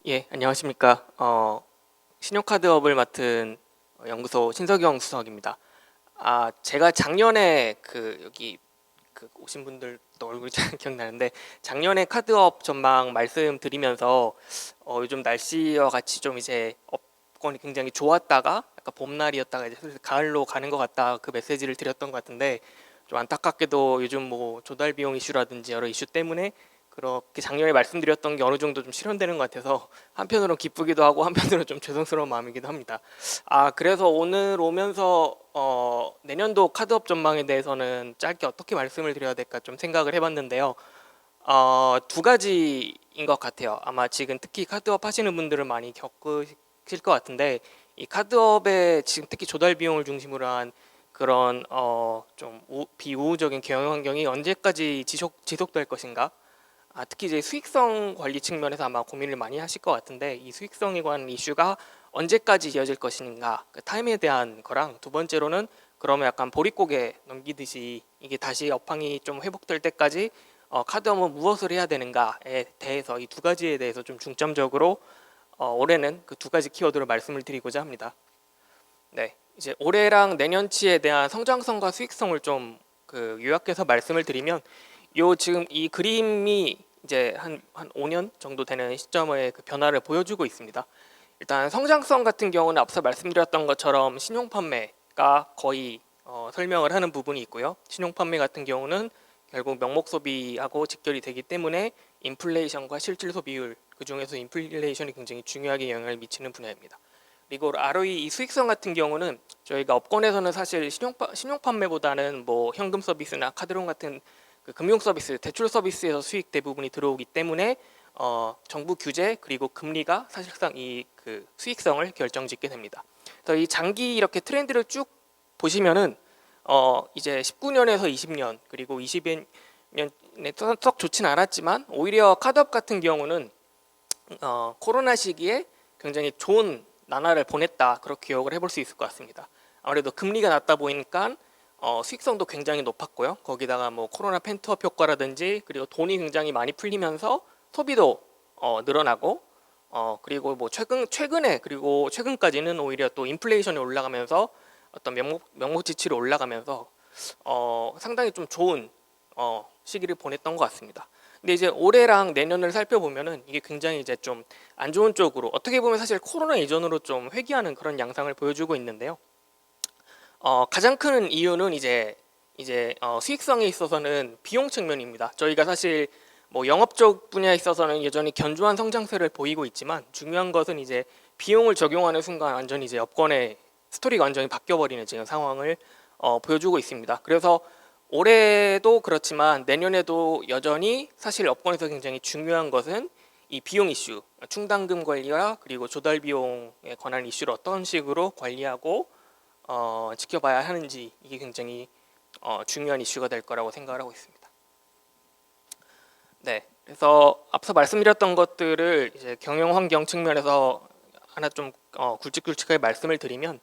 예, 안녕하십니까. 신용카드업을 맡은 연구소 신석영 수석입니다. 제가 작년에 여기 오신 분들도 얼굴이 잘 기억나는데, 작년에 카드업 전망 말씀드리면서 요즘 날씨와 같이 좀 이제 업권이 굉장히 좋았다가 약간 봄날이었다가 이제 슬슬 가을로 가는 것 같다, 그 메시지를 드렸던 것 같은데, 좀 안타깝게도 요즘 뭐 조달 비용 이슈라든지 여러 이슈 때문에 그렇게 작년에 말씀드렸던 게 어느 정도 좀 실현되는 것 같아서 한편으로 기쁘기도 하고 한편으로 좀 죄송스러운 마음이기도 합니다. 그래서 오늘 오면서 내년도 카드업 전망에 대해서는 짧게 어떻게 말씀을 드려야 될까 좀 생각을 해봤는데요. 두 가지인 것 같아요. 아마 지금 특히 카드업 하시는 분들은 많이 겪으실 것 같은데, 이 카드업에 지금 특히 조달 비용을 중심으로 한 그런 좀 비우호적인 경영 환경이 언제까지 지속될 것인가? 특히 이제 수익성 관리 측면에서 아마 고민을 많이 하실 것 같은데, 이 수익성에 관한 이슈가 언제까지 이어질 것인가, 그 타임에 대한 거랑, 두 번째로는 그러면 약간 보릿고개 넘기듯이 이게 다시 업황이 좀 회복될 때까지 카드업은 무엇을 해야 되는가에 대해서, 이 두 가지에 대해서 좀 중점적으로 올해는 그 두 가지 키워드로 말씀을 드리고자 합니다. 네, 이제 올해랑 내년치에 대한 성장성과 수익성을 좀 요약해서 말씀을 드리면, 요 지금 이 그림이 이제 한 5년 정도 되는 시점의 그 변화를 보여주고 있습니다. 일단 성장성 같은 경우는 앞서 말씀드렸던 것처럼 신용 판매가 거의 설명을 하는 부분이 있고요. 신용 판매 같은 경우는 결국 명목 소비하고 직결이 되기 때문에 인플레이션과 실질 소비율, 그 중에서 인플레이션이 굉장히 중요하게 영향을 미치는 분야입니다. 그리고 ROE 이 수익성 같은 경우는 저희가 업권에서는 사실 신용 판매보다는 뭐 현금 서비스나 카드론 같은 그 금융 서비스, 대출 서비스에서 수익 대부분이 들어오기 때문에 정부 규제 그리고 금리가 사실상 이 그 수익성을 결정짓게 됩니다. 그래서 이 장기 이렇게 트렌드를 쭉 보시면은 이제 19년에서 20년 그리고 21년에 썩 좋진 않았지만, 오히려 카드업 같은 경우는 코로나 시기에 굉장히 좋은 나날을 보냈다, 그렇게 기억을 해볼 수 있을 것 같습니다. 아무래도 금리가 낮다 보니까 수익성도 굉장히 높았고요. 거기다가 뭐 코로나 펜트업 효과라든지, 그리고 돈이 굉장히 많이 풀리면서 소비도 늘어나고, 그리고 뭐 최근에 그리고 최근까지는 오히려 또 인플레이션이 올라가면서 어떤 명목 지출이 올라가면서 상당히 좀 좋은 시기를 보냈던 것 같습니다. 근데 이제 올해랑 내년을 살펴보면은 이게 굉장히 이제 좀 안 좋은 쪽으로, 어떻게 보면 사실 코로나 이전으로 좀 회귀하는 그런 양상을 보여주고 있는데요. 가장 큰 이유는 이제 수익성에 있어서는 비용 측면입니다. 저희가 사실 뭐 영업적 분야에 있어서는 여전히 견조한 성장세를 보이고 있지만, 중요한 것은 이제 비용을 적용하는 순간 완전히 이제 업권의 스토리가 완전히 바뀌어버리는 지금 상황을 보여주고 있습니다. 그래서 올해도 그렇지만 내년에도 여전히 사실 업권에서 굉장히 중요한 것은 이 비용 이슈, 충당금 관리와 그리고 조달 비용에 관한 이슈를 어떤 식으로 관리하고 지켜봐야 하는지, 이게 굉장히 중요한 이슈가 될 거라고 생각을 하고 있습니다. 네, 그래서 앞서 말씀드렸던 것들을 이제 경영 환경 측면에서 하나 좀 굵직굵직하게 말씀을 드리면,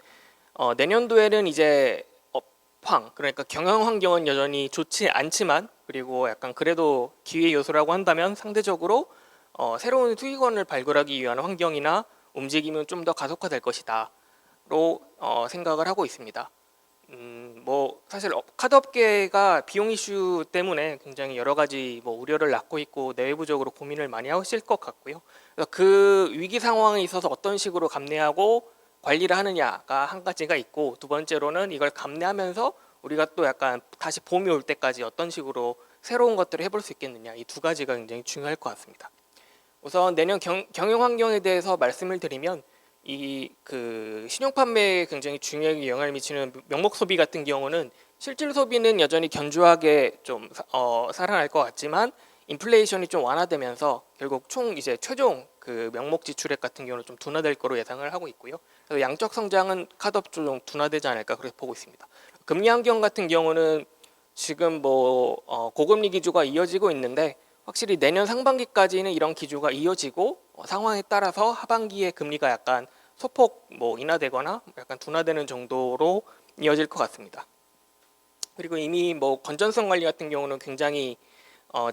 내년도에는 이제 그러니까 경영 환경은 여전히 좋지 않지만, 그리고 약간 그래도 기회 요소라고 한다면 상대적으로 새로운 수익원을 발굴하기 위한 환경이나 움직임은 좀 더 가속화될 것이다로 생각을 하고 있습니다. 뭐 사실 카드업계가 비용 이슈 때문에 굉장히 여러 가지 뭐 우려를 낳고 있고 내부적으로 고민을 많이 하실 것 같고요. 그래서 그 위기 상황에 있어서 어떤 식으로 감내하고 관리를 하느냐가 한 가지가 있고, 두 번째로는 이걸 감내하면서 우리가 또 약간 다시 봄이 올 때까지 어떤 식으로 새로운 것들을 해볼 수 있겠느냐, 이 두 가지가 굉장히 중요할 것 같습니다. 우선 내년 경영 환경에 대해서 말씀을 드리면, 이 신용 판매에 굉장히 중요하게 영향을 미치는 명목 소비 같은 경우는 실질 소비는 여전히 견조하게 좀 살아날 것 같지만, 인플레이션이 좀 완화되면서 결국 이제 최종 그 명목 지출액 같은 경우는 좀 둔화될 거로 예상을 하고 있고요. 그래서 양적 성장은 카드업 좀 둔화되지 않을까 그렇게 보고 있습니다. 금리 환경 같은 경우는 지금 뭐 고금리 기조가 이어지고 있는데, 확실히 내년 상반기까지는 이런 기조가 이어지고 상황에 따라서 하반기에 금리가 약간 소폭 뭐 인하되거나 약간 둔화되는 정도로 이어질 것 같습니다. 그리고 이미 뭐 건전성 관리 같은 경우는 굉장히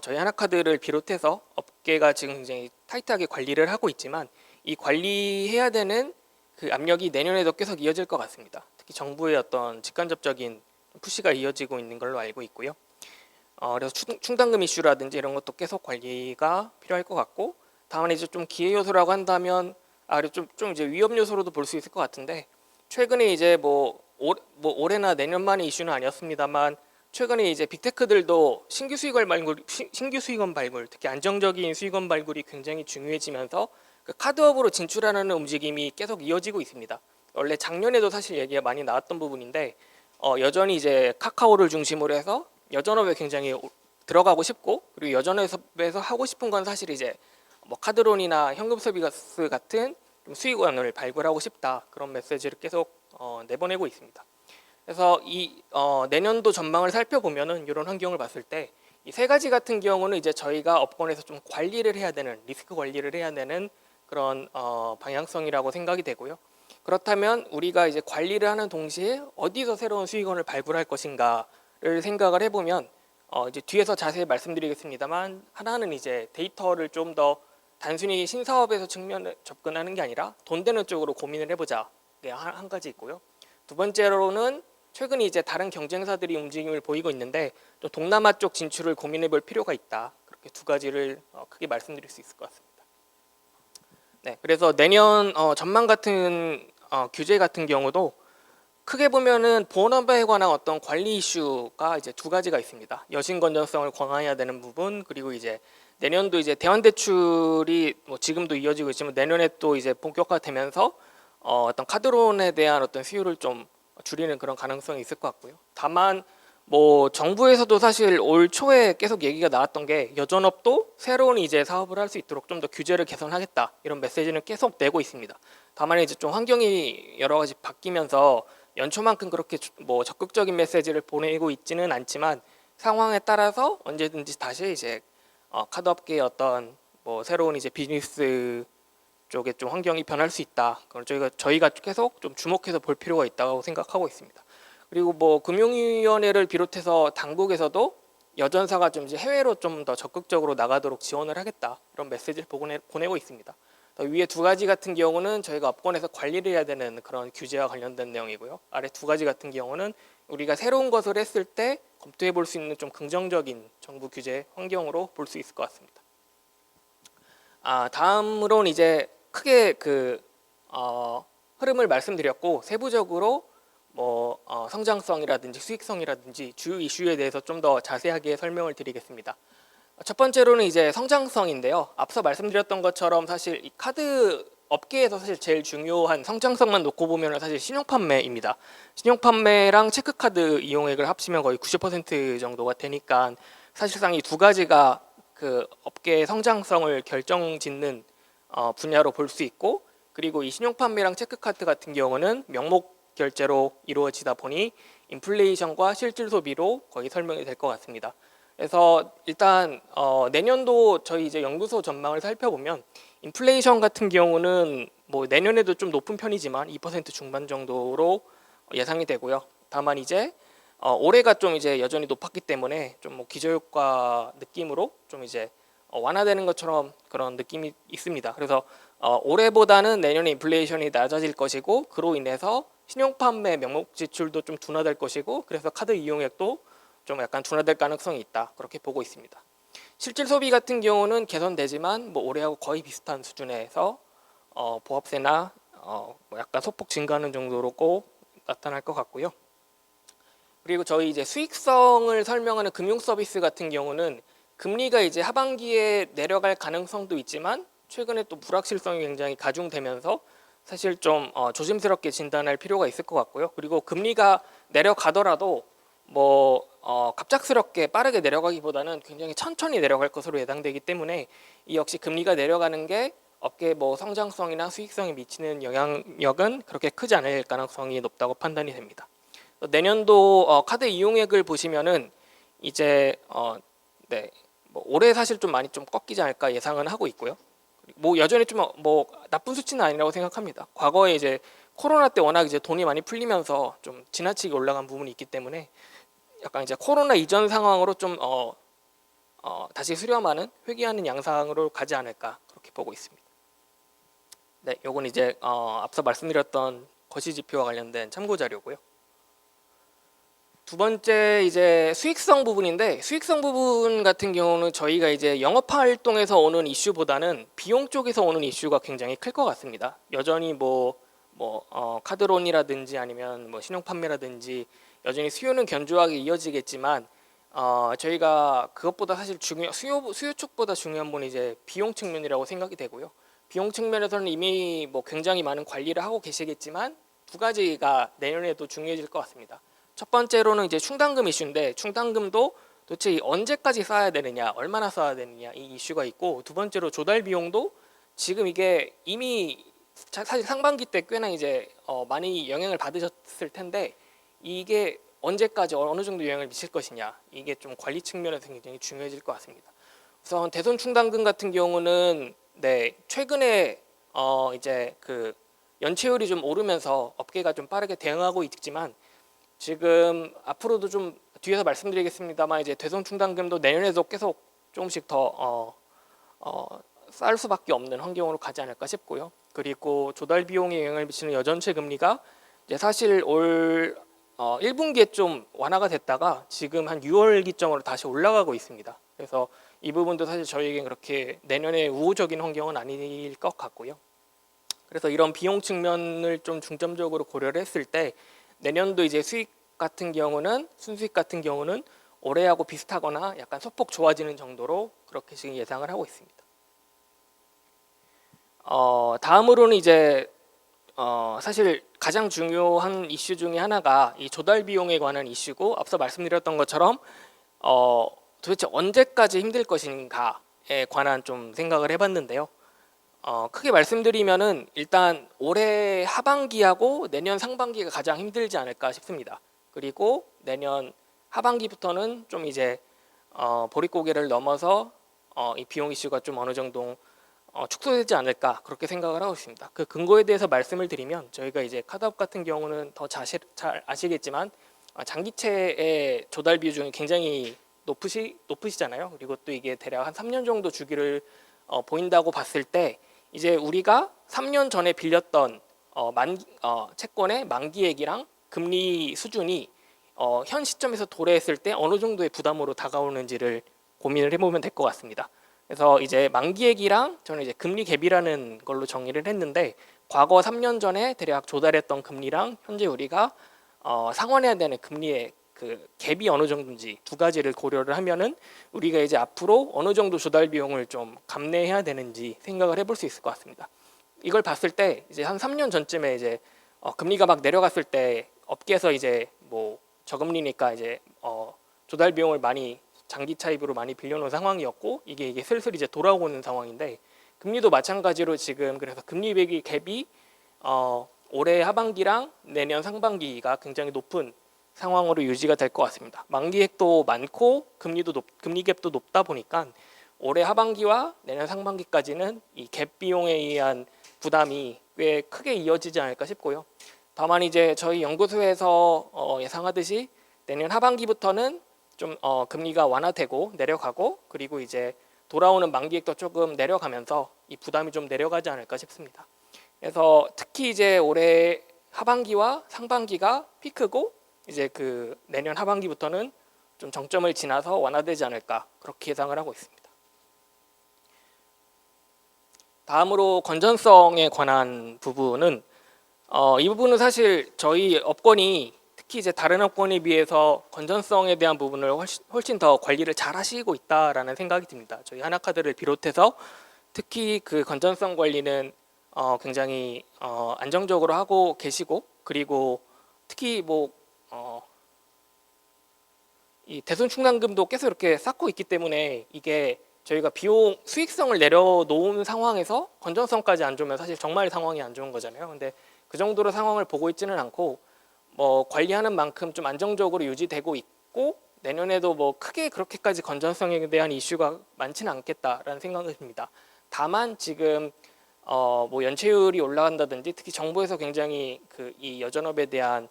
저희 하나카드를 비롯해서 업계가 지금 굉장히 타이트하게 관리를 하고 있지만, 이 관리해야 되는 그 압력이 내년에도 계속 이어질 것 같습니다. 특히 정부의 어떤 직간접적인 푸시가 이어지고 있는 걸로 알고 있고요. 그래서 충당금 이슈라든지 이런 것도 계속 관리가 필요할 것 같고, 다만 이제 좀 기회 요소라고 한다면 그리고 좀 이제 위험 요소로도 볼 수 있을 것 같은데, 최근에 이제 올해나 내년만의 이슈는 아니었습니다만 최근에 이제 빅테크들도 신규 수익원 발굴, 특히 안정적인 수익원 발굴이 굉장히 중요해지면서 그 카드업으로 진출하는 움직임이 계속 이어지고 있습니다. 원래 작년에도 사실 얘기가 많이 나왔던 부분인데 여전히 이제 카카오를 중심으로 해서 여전업에 굉장히 들어가고 싶고, 그리고 여전업에서 하고 싶은 건 사실 이제 뭐 카드론이나 현금 서비스 같은 좀 수익원을 발굴하고 싶다, 그런 메시지를 계속 내보내고 있습니다. 그래서 이 내년도 전망을 살펴보면은 이런 환경을 봤을 때 이 세 가지 같은 경우는 이제 저희가 업권에서 좀 관리를 해야 되는, 리스크 관리를 해야 되는 그런 방향성이라고 생각이 되고요. 그렇다면 우리가 이제 관리를 하는 동시에 어디서 새로운 수익원을 발굴할 것인가를 생각을 해보면 이제 뒤에서 자세히 말씀드리겠습니다만, 하나는 이제 데이터를 좀 더 단순히 신사업에서 측면을 접근하는 게 아니라 돈 되는 쪽으로 고민을 해보자, 게 한 가지 있고요. 두 번째로는 최근 이제 다른 경쟁사들이 움직임을 보이고 있는데 또 동남아 쪽 진출을 고민해볼 필요가 있다. 그렇게 두 가지를 크게 말씀드릴 수 있을 것 같습니다. 네, 그래서 내년 전망 같은 규제 같은 경우도 크게 보면은 본업에 관한 어떤 관리 이슈가 이제 두 가지가 있습니다. 여신 건전성을 강화해야 되는 부분, 그리고 이제 내년도 이제 대환 대출이 뭐 지금도 이어지고 있지만 내년에 또 이제 본격화되면서 어떤 카드론에 대한 어떤 수요를 좀 줄이는 그런 가능성이 있을 것 같고요. 다만 뭐 정부에서도 사실 올 초에 계속 얘기가 나왔던 게 여전업도 새로운 이제 사업을 할 수 있도록 좀 더 규제를 개선하겠다, 이런 메시지는 계속 내고 있습니다. 다만 이제 좀 환경이 여러 가지 바뀌면서 연초만큼 그렇게 뭐 적극적인 메시지를 보내고 있지는 않지만 상황에 따라서 언제든지 다시 이제 카드업계의 어떤 뭐 새로운 이제 비즈니스 쪽에 좀 환경이 변할 수 있다. 그걸 저희가 계속 좀 주목해서 볼 필요가 있다고 생각하고 있습니다. 그리고 뭐 금융위원회를 비롯해서 당국에서도 여전사가 좀 이제 해외로 좀 더 적극적으로 나가도록 지원을 하겠다, 이런 메시지를 보내고 있습니다. 위에 두 가지 같은 경우는 저희가 업권에서 관리를 해야 되는 그런 규제와 관련된 내용이고요. 아래 두 가지 같은 경우는 우리가 새로운 것을 했을 때 검토해 볼 수 있는 좀 긍정적인 정부 규제 환경으로 볼 수 있을 것 같습니다. 다음으로는 이제 크게 흐름을 말씀드렸고, 세부적으로 뭐 성장성이라든지 수익성이라든지 주요 이슈에 대해서 좀 더 자세하게 설명을 드리겠습니다. 첫 번째로는 이제 성장성인데요. 앞서 말씀드렸던 것처럼 사실 이 카드 업계에서 사실 제일 중요한 성장성만 놓고 보면 사실 신용판매입니다. 신용판매랑 체크카드 이용액을 합치면 거의 90% 정도가 되니까 사실상 이 두 가지가 그 업계의 성장성을 결정짓는 분야로 볼 수 있고, 그리고 이 신용판매랑 체크카드 같은 경우는 명목 결제로 이루어지다 보니 인플레이션과 실질 소비로 거의 설명이 될 것 같습니다. 그래서 일단 내년도 저희 이제 연구소 전망을 살펴보면 인플레이션 같은 경우는 뭐 내년에도 좀 높은 편이지만 2% 중반 정도로 예상이 되고요. 다만 이제 올해가 좀 이제 여전히 높았기 때문에 좀 뭐 기저효과 느낌으로 좀 이제 완화되는 것처럼 그런 느낌이 있습니다. 그래서 올해보다는 내년에 인플레이션이 낮아질 것이고, 그로 인해서 신용판매 명목 지출도 좀 둔화될 것이고, 그래서 카드 이용액도 좀 약간 둔화될 가능성이 있다, 그렇게 보고 있습니다. 실질 소비 같은 경우는 개선되지만 뭐 올해하고 거의 비슷한 수준에서 보합세나 뭐 약간 소폭 증가하는 정도로 꼭 나타날 것 같고요. 그리고 저희 이제 수익성을 설명하는 금융 서비스 같은 경우는 금리가 이제 하반기에 내려갈 가능성도 있지만 최근에 또 불확실성이 굉장히 가중되면서 사실 좀 조심스럽게 진단할 필요가 있을 것 같고요. 그리고 금리가 내려가더라도 뭐 갑작스럽게 빠르게 내려가기보다는 굉장히 천천히 내려갈 것으로 예상되기 때문에 이 역시 금리가 내려가는 게 업계 뭐 성장성이나 수익성에 미치는 영향력은 그렇게 크지 않을 가능성이 높다고 판단이 됩니다. 내년도 카드 이용액을 보시면은 이제 네, 뭐 올해 사실 좀 많이 좀 꺾이지 않을까 예상은 하고 있고요. 뭐 여전히 좀 뭐 나쁜 수치는 아니라고 생각합니다. 과거에 이제 코로나 때 워낙 이제 돈이 많이 풀리면서 좀 지나치게 올라간 부분이 있기 때문에 약간 이제 코로나 이전 상황으로 좀 다시 수렴하는, 회귀하는 양상으로 가지 않을까, 그렇게 보고 있습니다. 네, 요건 이제 앞서 말씀드렸던 거시지표와 관련된 참고 자료고요. 두 번째 이제 수익성 부분인데, 수익성 부분 같은 경우는 저희가 이제 영업 활동에서 오는 이슈보다는 비용 쪽에서 오는 이슈가 굉장히 클 것 같습니다. 여전히 카드론이라든지 아니면 뭐 신용 판매라든지 여전히 수요는 견조하게 이어지겠지만, 저희가 그것보다 사실 수요 쪽보다 중요한 건 이제 비용 측면이라고 생각이 되고요. 비용 측면에서는 이미 뭐 굉장히 많은 관리를 하고 계시겠지만 두 가지가 내년에도 중요해질 것 같습니다. 첫 번째로는 이제 충당금 이슈인데, 충당금도 도대체 언제까지 쌓아야 되느냐, 얼마나 쌓아야 되느냐, 이 이슈가 있고, 두 번째로 조달 비용도 지금 이게 이미 사실 상반기 때 꽤나 이제 많이 영향을 받으셨을 텐데, 이게 언제까지 어느 정도 영향을 미칠 것이냐, 이게 좀 관리 측면에서 굉장히 중요해질 것 같습니다. 우선 대손 충당금 같은 경우는 최근에 이제 그 연체율이 좀 오르면서 업계가 좀 빠르게 대응하고 있지만, 지금 앞으로도 좀 뒤에서 말씀드리겠습니다만 이제 대손 충당금도 내년에도 계속 조금씩 더 쌓을 수밖에 없는 환경으로 가지 않을까 싶고요. 그리고 조달 비용에 영향을 미치는 여전체 금리가 이제 사실 올 1분기에 좀 완화가 됐다가 지금 한 6월 기점으로 다시 올라가고 있습니다. 그래서 이 부분도 사실 저희에겐 그렇게 내년에 우호적인 환경은 아닐 것 같고요. 그래서 이런 비용 측면을 좀 중점적으로 고려를 했을 때 내년도 이제 수익 같은 경우는 순수익 같은 경우는 올해하고 비슷하거나 약간 소폭 좋아지는 정도로 그렇게 지금 예상을 하고 있습니다. 다음으로는 이제 사실 가장 중요한 이슈 중에 하나가 이 조달 비용에 관한 이슈고, 앞서 말씀드렸던 것처럼 도대체 언제까지 힘들 것인가에 관한 좀 생각을 해봤는데요. 크게 말씀드리면은 일단 올해 하반기하고 내년 상반기가 가장 힘들지 않을까 싶습니다. 그리고 내년 하반기부터는 좀 이제 보릿고개를 넘어서 이 비용 이슈가 좀 어느 정도 축소되지 않을까 그렇게 생각을 하고 있습니다. 그 근거에 대해서 말씀을 드리면, 저희가 이제 카드업 같은 경우는 더 잘 아시겠지만 장기채의 조달 비중이 굉장히 높으시잖아요. 그리고 또 이게 대략 한 3년 정도 주기를 보인다고 봤을 때, 이제 우리가 3년 전에 빌렸던 채권의 만기액이랑 금리 수준이 현 시점에서 도래했을 때 어느 정도의 부담으로 다가오는지를 고민을 해보면 될 것 같습니다. 그래서 이제 만기액이랑 저는 이제 금리 갭이라는 걸로 정의를 했는데, 과거 3년 전에 대략 조달했던 금리랑 현재 우리가 상환해야 되는 금리의 그 갭이 어느 정도인지 두 가지를 고려를 하면은 우리가 이제 앞으로 어느 정도 조달 비용을 좀 감내해야 되는지 생각을 해볼 수 있을 것 같습니다. 이걸 봤을 때 이제 한 3년 전쯤에 이제 금리가 막 내려갔을 때 업계에서 이제 뭐 저금리니까 이제 조달 비용을 많이 장기 차입으로 많이 빌려놓은 상황이었고, 이게 슬슬 이제 돌아오는 상황인데, 금리도 마찬가지로 지금 그래서 금리 배기 갭이 올해 하반기랑 내년 상반기가 굉장히 높은 상황으로 유지가 될 것 같습니다. 만기액도 많고 금리 갭도 높다 보니까 올해 하반기와 내년 상반기까지는 이 갭 비용에 의한 부담이 꽤 크게 이어지지 않을까 싶고요. 다만 이제 저희 연구소에서 예상하듯이 내년 하반기부터는 좀 금리가 완화되고 내려가고, 그리고 이제 돌아오는 만기액도 조금 내려가면서 이 부담이 좀 내려가지 않을까 싶습니다. 그래서 특히 이제 올해 하반기와 상반기가 피크고, 이제 그 내년 하반기부터는 좀 정점을 지나서 완화되지 않을까 그렇게 예상을 하고 있습니다. 다음으로 건전성에 관한 부분은 이 부분은 사실 저희 업권이 특히 이제 다른 업권에 비해서 건전성에 대한 부분을 훨씬 더 관리를 잘 하시고 있다라는 생각이 듭니다. 저희 하나카드를 비롯해서 특히 그 건전성 관리는 굉장히 안정적으로 하고 계시고, 그리고 특히 이 대손 충당금도 계속 이렇게 쌓고 있기 때문에 이게 저희가 비용 수익성을 내려놓은 상황에서 건전성까지 안 좋으면 사실 정말 상황이 안 좋은 거잖아요. 근데 그 정도로 상황을 보고 있지는 않고 관리하는 만큼 좀 안정적으로 유지되고 있고, 내년에도 크게 그렇게까지 건전성에 대한 이슈가 많지는 않겠다라는 생각이 듭니다. 다만 지금 연체율이 올라간다든지 특히 정부에서 굉장히 이 여전업에 대한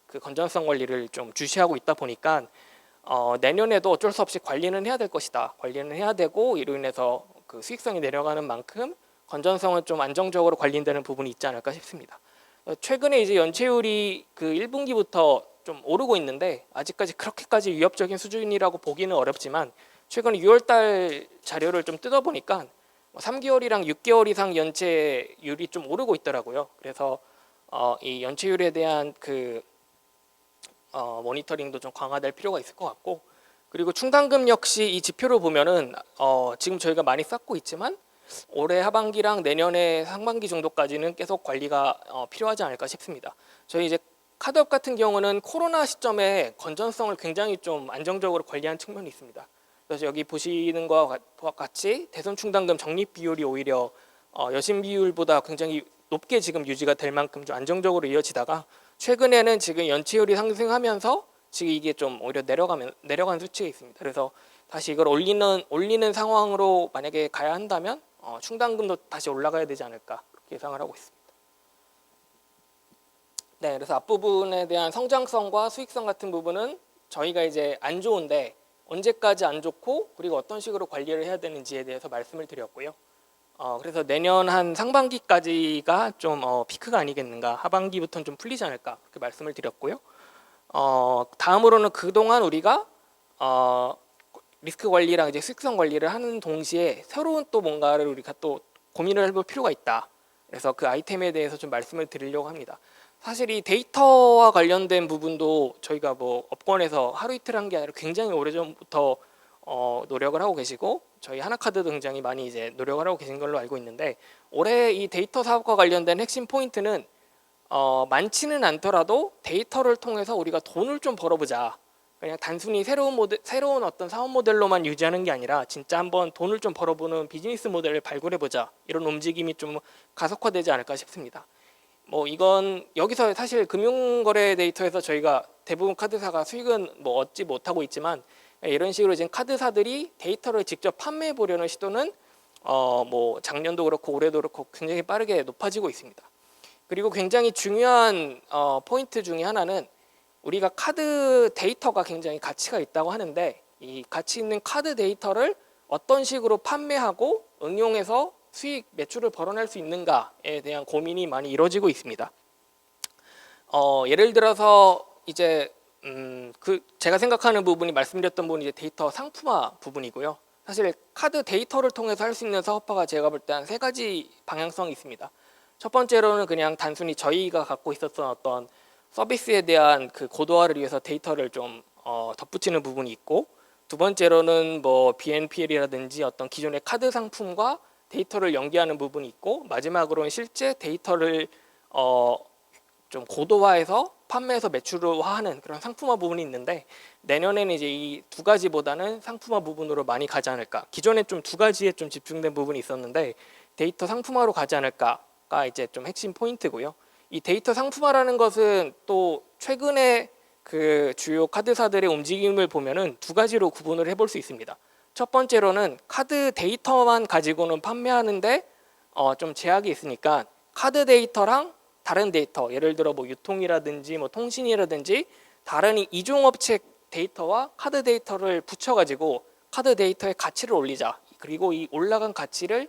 그 건전성 관리를 좀 주시하고 있다 보니까 내년에도 어쩔 수 없이 관리는 해야 될 것이다. 관리는 해야 되고, 이로 인해서 그 수익성이 내려가는 만큼 건전성은 좀 안정적으로 관리되는 부분이 있지 않을까 싶습니다. 최근에 이제 연체율이 그 1분기부터 좀 오르고 있는데 아직까지 그렇게까지 위협적인 수준이라고 보기는 어렵지만 최근 6월달 자료를 좀 뜯어보니까 3개월이랑 6개월 이상 연체율이 좀 오르고 있더라고요. 그래서 이 연체율에 대한 그 모니터링도 좀 강화될 필요가 있을 것 같고, 그리고 충당금 역시 이 지표를 보면은 지금 저희가 많이 쌓고 있지만 올해 하반기랑 내년에 상반기 정도까지는 계속 관리가 필요하지 않을까 싶습니다. 저희 이제 카드업 같은 경우는 코로나 시점에 건전성을 굉장히 좀 안정적으로 관리한 측면이 있습니다. 그래서 여기 보시는 것과 같이 대손 충당금 적립 비율이 오히려 여신 비율보다 굉장히 높게 지금 유지가 될 만큼 좀 안정적으로 이어지다가 최근에는 지금 연체율이 상승하면서 지금 이게 좀 오히려 내려간 수치에 있습니다. 그래서 다시 이걸 올리는 상황으로 만약에 가야 한다면 충당금도 다시 올라가야 되지 않을까 그렇게 예상을 하고 있습니다. 네, 그래서 앞부분에 대한 성장성과 수익성 같은 부분은 저희가 이제 안 좋은데 언제까지 안 좋고 그리고 어떤 식으로 관리를 해야 되는지에 대해서 말씀을 드렸고요. 그래서 내년 한 상반기까지가 좀 피크가 아니겠는가, 하반기부터는 좀 풀리지 않을까 그렇게 말씀을 드렸고요. 다음으로는 그동안 우리가 리스크 관리랑 이제 수익성 관리를 하는 동시에 새로운 또 뭔가를 우리가 또 고민을 해볼 필요가 있다. 그래서 그 아이템에 대해서 좀 말씀을 드리려고 합니다. 사실 이 데이터와 관련된 부분도 저희가 뭐 업권에서 하루 이틀 한 게 아니라 굉장히 오래전부터 노력을 하고 계시고 저희 하나카드도 굉장히 많이 이제 노력을 하고 계신 걸로 알고 있는데, 올해 이 데이터 사업과 관련된 핵심 포인트는 많지는 않더라도 데이터를 통해서 우리가 돈을 좀 벌어보자. 그냥 단순히 새로운 어떤 사업 모델로만 유지하는 게 아니라 진짜 한번 돈을 좀 벌어보는 비즈니스 모델을 발굴해보자. 이런 움직임이 좀 가속화되지 않을까 싶습니다. 뭐 이건 여기서 사실 금융거래 데이터에서 저희가 대부분 카드사가 수익은 뭐 얻지 못하고 있지만 이런 식으로 지금 카드사들이 데이터를 직접 판매해 보려는 시도는 뭐 작년도 그렇고 올해도 그렇고 굉장히 빠르게 높아지고 있습니다. 그리고 굉장히 중요한 포인트 중에 하나는 우리가 카드 데이터가 굉장히 가치가 있다고 하는데 이 가치 있는 카드 데이터를 어떤 식으로 판매하고 응용해서 수익 매출을 벌어낼 수 있는가에 대한 고민이 많이 이루어지고 있습니다. 예를 들어서 이제 제가 생각하는 부분이 말씀드렸던 부분이 이제 데이터 상품화 부분이고요. 사실 카드 데이터를 통해서 할 수 있는 사업화가 제가 볼 때 한 3가지 방향성이 있습니다. 첫 번째로는 그냥 단순히 저희가 갖고 있었던 어떤 서비스에 대한 그 고도화를 위해서 데이터를 좀 덧붙이는 부분이 있고, 두 번째로는 뭐 BNPL이라든지 어떤 기존의 카드 상품과 데이터를 연계하는 부분이 있고, 마지막으로는 실제 데이터를 좀 고도화해서 판매해서 매출화하는 그런 상품화 부분이 있는데, 내년에는 이제 이 두 가지보다는 상품화 부분으로 많이 가지 않을까. 기존에 좀 두 가지에 좀 집중된 부분이 있었는데 데이터 상품화로 가지 않을까가 이제 좀 핵심 포인트고요. 이 데이터 상품화라는 것은 또 최근에 그 주요 카드사들의 움직임을 보면은 두 가지로 구분을 해볼 수 있습니다. 첫 번째로는 카드 데이터만 가지고는 판매하는데 좀 제약이 있으니까 카드 데이터랑 다른 데이터, 예를 들어 뭐 유통이라든지 뭐 통신이라든지 다른 이종업체 데이터와 카드 데이터를 붙여가지고 카드 데이터의 가치를 올리자. 그리고 이 올라간 가치를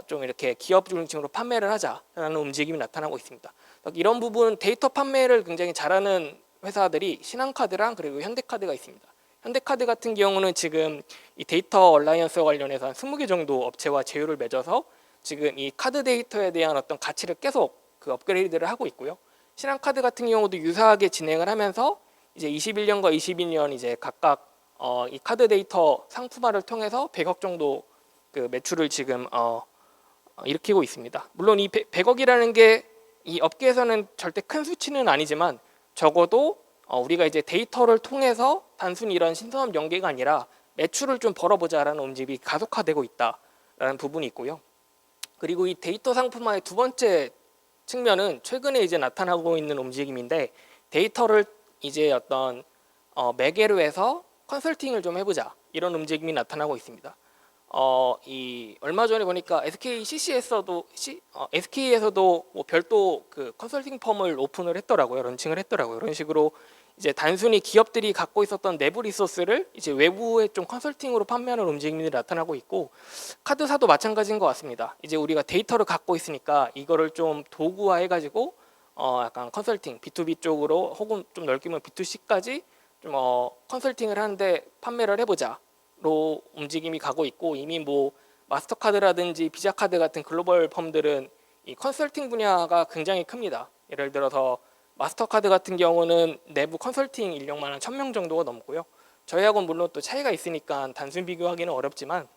좀 이렇게 기업 중심으로 판매를 하자라는 움직임이 나타나고 있습니다. 이런 부분 데이터 판매를 굉장히 잘하는 회사들이 신한카드랑 그리고 현대카드가 있습니다. 현대카드 같은 경우는 지금 이 데이터 얼라이언스와 관련해서 한 20개 정도 업체와 제휴를 맺어서 지금 이 카드 데이터에 대한 어떤 가치를 계속 그 업그레이드를 하고 있고요. 신한카드 같은 경우도 유사하게 진행을 하면서 이제 21년과 22년 이제 각각 이 카드 데이터 상품화를 통해서 100억 정도 그 매출을 지금 일으키고 있습니다. 물론 이 100억이라는 게 이 업계에서는 절대 큰 수치는 아니지만 적어도 우리가 이제 데이터를 통해서 단순히 이런 신선업 연계가 아니라 매출을 좀 벌어보자라는 움직임이 가속화되고 있다라는 부분이 있고요. 그리고 이 데이터 상품화의 두 번째 측면은 최근에 이제 나타나고 있는 움직임인데, 데이터를 이제 어떤 매개로 해서 컨설팅을 좀 해보자 이런 움직임이 나타나고 있습니다. 이 얼마 전에 보니까 SK에서도 뭐 별도 그 컨설팅 펌을 오픈을 했더라고요. 런칭을 했더라고요. 이런 식으로 이제 단순히 기업들이 갖고 있었던 내부 리소스를 이제 외부에 좀 컨설팅으로 판매하는 움직임이 나타나고 있고, 카드사도 마찬가지인 것 같습니다. 이제 우리가 데이터를 갖고 있으니까 이거를 좀 도구화해가지고 약간 컨설팅 B2B 쪽으로 혹은 좀 넓게 보면 B2C까지 좀 컨설팅을 하는데 판매를 해보자로 움직임이 가고 있고, 이미 뭐 마스터카드라든지 비자카드 같은 글로벌 펌들은 이 컨설팅 분야가 굉장히 큽니다. 예를 들어서 마스터카드 같은 경우는 내부 컨설팅 인력만 한 1000명 정도가 넘고요. 저희하고는 물론 또 차이가 있으니까 단순 비교하기는 어렵지만,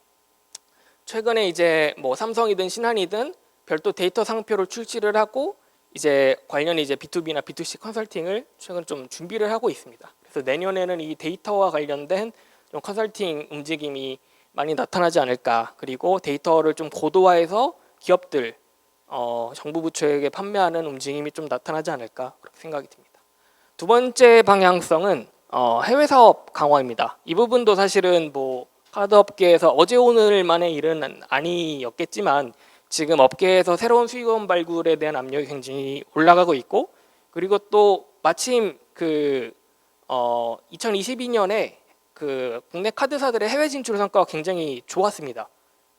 최근에 이제 뭐 삼성이든 신한이든 별도 데이터 상표를 출시를 하고 이제 관련 이제 B2B나 B2C 컨설팅을 최근 좀 준비를 하고 있습니다. 그래서 내년에는 이 데이터와 관련된 좀 컨설팅 움직임이 많이 나타나지 않을까. 그리고 데이터를 좀 고도화해서 기업들 정부 부처에게 판매하는 움직임이 좀 나타나지 않을까 그렇게 생각이 듭니다. 두 번째 방향성은 해외 사업 강화입니다. 이 부분도 사실은 뭐 카드 업계에서 어제 오늘만의 일은 아니었겠지만 지금 업계에서 새로운 수익원 발굴에 대한 압력이 굉장히 올라가고 있고, 그리고 또 마침 그 2022년에 그 국내 카드사들의 해외 진출 성과가 굉장히 좋았습니다.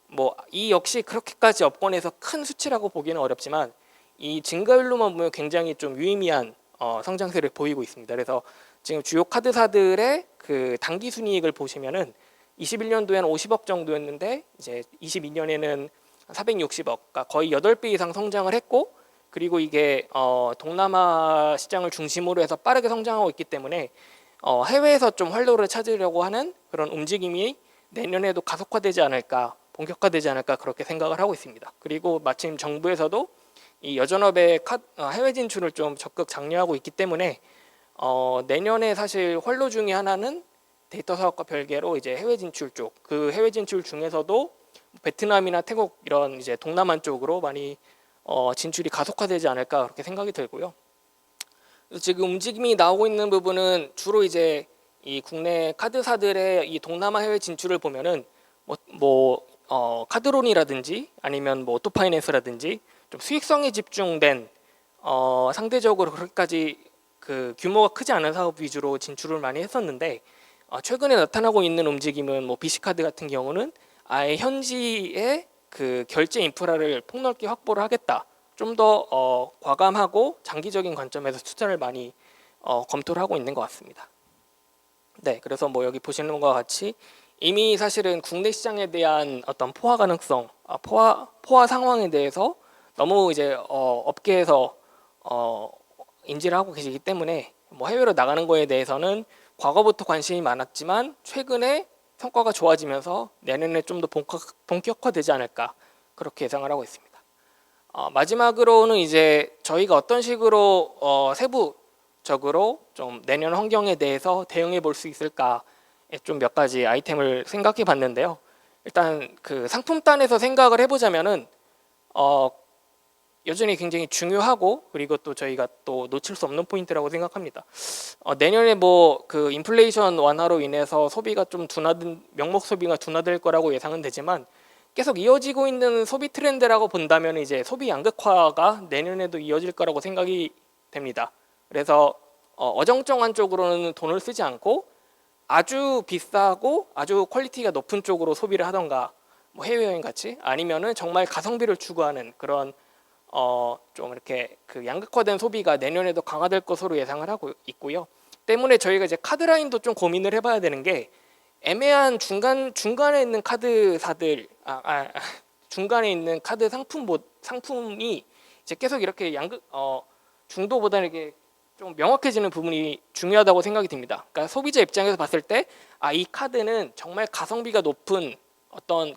뭐 이 역시 그렇게까지 업권에서 큰 수치라고 보기는 어렵지만 이 증가율로만 보면 굉장히 좀 유의미한 성장세를 보이고 있습니다. 그래서 지금 주요 카드사들의 그 당기 순이익을 보시면은 21년도에는 50억 정도였는데 이제 22년에는 460억, 그러니까 거의 8배 이상 성장을 했고, 그리고 이게 동남아 시장을 중심으로 해서 빠르게 성장하고 있기 때문에 해외에서 좀 활로를 찾으려고 하는 그런 움직임이 내년에도 가속화되지 않을까, 본격화되지 않을까 그렇게 생각을 하고 있습니다. 그리고 마침 정부에서도 이 여전업의 해외 진출을 좀 적극 장려하고 있기 때문에 내년에 사실 활로 중에 하나는 데이터 사업과 별개로 이제 해외 진출 쪽, 그 해외 진출 중에서도 베트남이나 태국 이런 이제 동남아 쪽으로 많이 진출이 가속화되지 않을까 그렇게 생각이 들고요. 지금 움직임이 나오고 있는 부분은 주로 이제 이 국내 카드사들의 이 동남아 해외 진출을 보면은 카드론이라든지 아니면 뭐 오토파이낸스라든지 좀 수익성에 집중된 상대적으로 그렇게까지 그 규모가 크지 않은 사업 위주로 진출을 많이 했었는데, 최근에 나타나고 있는 움직임은 뭐 BC카드 같은 경우는 아예 현지의 그 결제 인프라를 폭넓게 확보를 하겠다, 좀 더 과감하고 장기적인 관점에서 투자를 많이 검토를 하고 있는 것 같습니다. 네, 그래서 뭐 여기 보시는 것과 같이 이미 사실은 국내 시장에 대한 어떤 포화 가능성, 포화 상황에 대해서 너무 이제 업계에서 인지를 하고 계시기 때문에 뭐 해외로 나가는 거에 대해서는 과거부터 관심이 많았지만 최근에 성과가 좋아지면서 내년에 좀 더 본격화되지 않을까 그렇게 예상을 하고 있습니다. 마지막으로는 이제 저희가 어떤 식으로 세부적으로 좀 내년 환경에 대해서 대응해 볼 수 있을까에 좀 몇 가지 아이템을 생각해 봤는데요. 일단 그 상품단에서 생각을 해보자면은 여전히 굉장히 중요하고, 그리고 또 저희가 또 놓칠 수 없는 포인트라고 생각합니다. 내년에 뭐 그 인플레이션 완화로 인해서 소비가 좀 명목 소비가 둔화될 거라고 예상은 되지만 계속 이어지고 있는 소비 트렌드라고 본다면 이제 소비 양극화가 내년에도 이어질 거라고 생각이 됩니다. 그래서 어정쩡한 쪽으로는 돈을 쓰지 않고 아주 비싸고 아주 퀄리티가 높은 쪽으로 소비를 하던가, 뭐 해외여행 같이, 아니면은 정말 가성비를 추구하는 그런 좀 이렇게 그 양극화된 소비가 내년에도 강화될 것으로 예상을 하고 있고요. 때문에 저희가 이제 카드 라인도 좀 고민을 해봐야 되는 게, 애매한 중간에 있는 카드사들, 중간에 있는 카드 상품이 이제 계속 이렇게 중도보다는 이게 좀 명확해지는 부분이 중요하다고 생각이 듭니다. 그러니까 소비자 입장에서 봤을 때 이 카드는 정말 가성비가 높은 어떤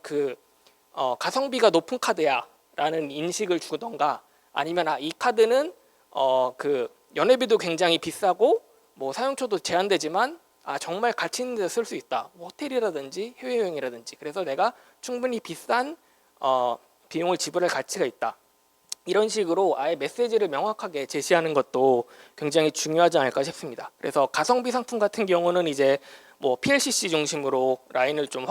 가성비가 높은 카드야라는 인식을 주던가, 아니면 이 카드는 그 연회비도 굉장히 비싸고 뭐 사용처도 제한되지만 정말 가치 있는 데 쓸 수 있다, 뭐 호텔이라든지 해외여행이라든지, 그래서 내가 충분히 비싼 비용을 지불할 가치가 있다, 이런 식으로 아예 메시지를 명확하게 제시하는 것도 굉장히 중요하지 않을까 싶습니다. 그래서 가성비 상품 같은 경우는 이제 뭐 PLCC 중심으로 라인을 좀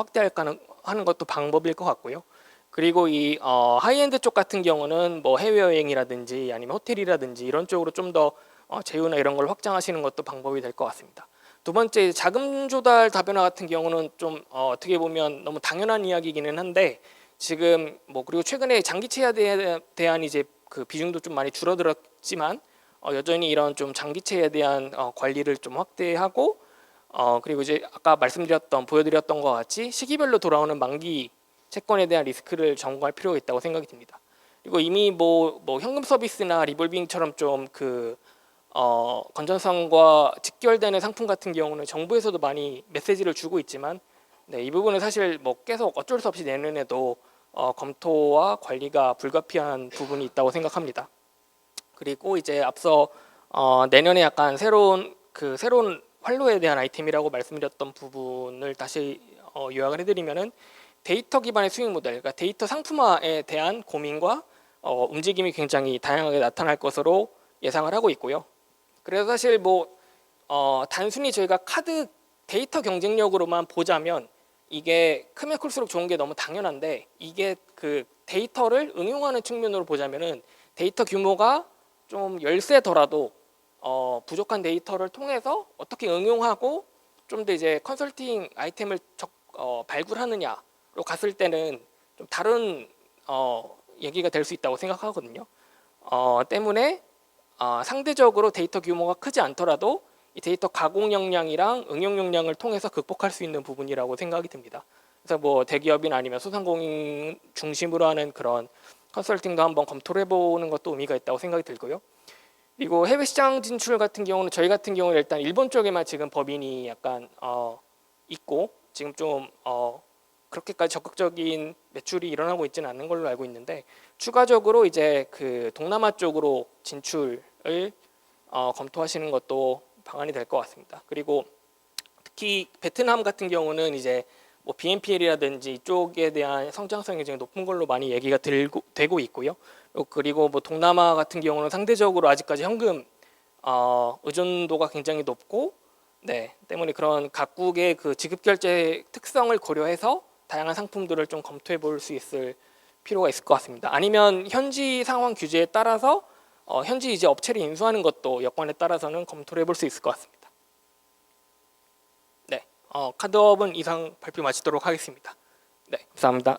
하는 것도 방법일 것 같고요. 그리고 이 하이엔드 쪽 같은 경우는 뭐 해외여행이라든지 아니면 호텔이라든지 이런 쪽으로 좀 더 제휴나 이런 걸 확장하시는 것도 방법이 될 것 같습니다. 두 번째, 자금 조달 다변화 같은 경우는 좀 어떻게 보면 너무 당연한 이야기이기는 한데 지금 뭐 그리고 최근에 장기채에 대한 이제 그 비중도 좀 많이 줄어들었지만 여전히 이런 좀 장기채에 대한 관리를 좀 확대하고 그리고 이제 아까 보여드렸던 것 같이 시기별로 돌아오는 만기 채권에 대한 리스크를 점검할 필요가 있다고 생각이 듭니다. 그리고 이미 뭐 현금 서비스나 리볼빙처럼 좀 그 건전성과 직결되는 상품 같은 경우는 정부에서도 많이 메시지를 주고 있지만 네, 이 부분은 사실 뭐 계속 어쩔 수 없이 내년에도 검토와 관리가 불가피한 부분이 있다고 생각합니다. 그리고 이제 앞서 내년에 약간 새로운 활로에 대한 아이템이라고 말씀드렸던 부분을 다시 요약을 해드리면은 데이터 기반의 수익 모델, 그러니까 데이터 상품화에 대한 고민과 움직임이 굉장히 다양하게 나타날 것으로 예상을 하고 있고요. 그래서 사실 뭐 단순히 저희가 카드 데이터 경쟁력으로만 보자면 이게 크면 클수록 좋은 게 너무 당연한데 이게 그 데이터를 응용하는 측면으로 보자면은 데이터 규모가 좀 열세더라도 부족한 데이터를 통해서 어떻게 응용하고 좀 더 이제 컨설팅 아이템을 발굴하느냐로 갔을 때는 좀 다른 얘기가 될 수 있다고 생각하거든요. 때문에 상대적으로 데이터 규모가 크지 않더라도 이 데이터 가공 역량이랑 응용 역량을 통해서 극복할 수 있는 부분이라고 생각이 듭니다. 그래서 뭐 대기업이나 아니면 소상공인 중심으로 하는 그런 컨설팅도 한번 검토를 해보는 것도 의미가 있다고 생각이 들고요. 그리고 해외 시장 진출 같은 경우는 저희 같은 경우는 일단 일본 쪽에만 지금 법인이 약간 있고 지금 좀 그렇게까지 적극적인 매출이 일어나고 있지는 않는 걸로 알고 있는데 추가적으로 이제 그 동남아 쪽으로 진출을 검토하시는 것도 방안이 될 것 같습니다. 그리고 특히 베트남 같은 경우는 이제 뭐 BNPL이라든지 이쪽에 대한 성장성이 굉장히 높은 걸로 많이 얘기가 되고 있고요. 그리고 뭐 동남아 같은 경우는 상대적으로 아직까지 현금 의존도가 굉장히 높고 네 때문에 그런 각국의 그 지급 결제 특성을 고려해서 다양한 상품들을 좀 검토해 볼 수 있을 필요가 있을 것 같습니다. 아니면 현지 상황 규제에 따라서 현지 이제 업체를 인수하는 것도 여건에 따라서는 검토를 해볼 수 있을 것 같습니다. 네, 카드업은 이상 발표 마치도록 하겠습니다. 네, 감사합니다.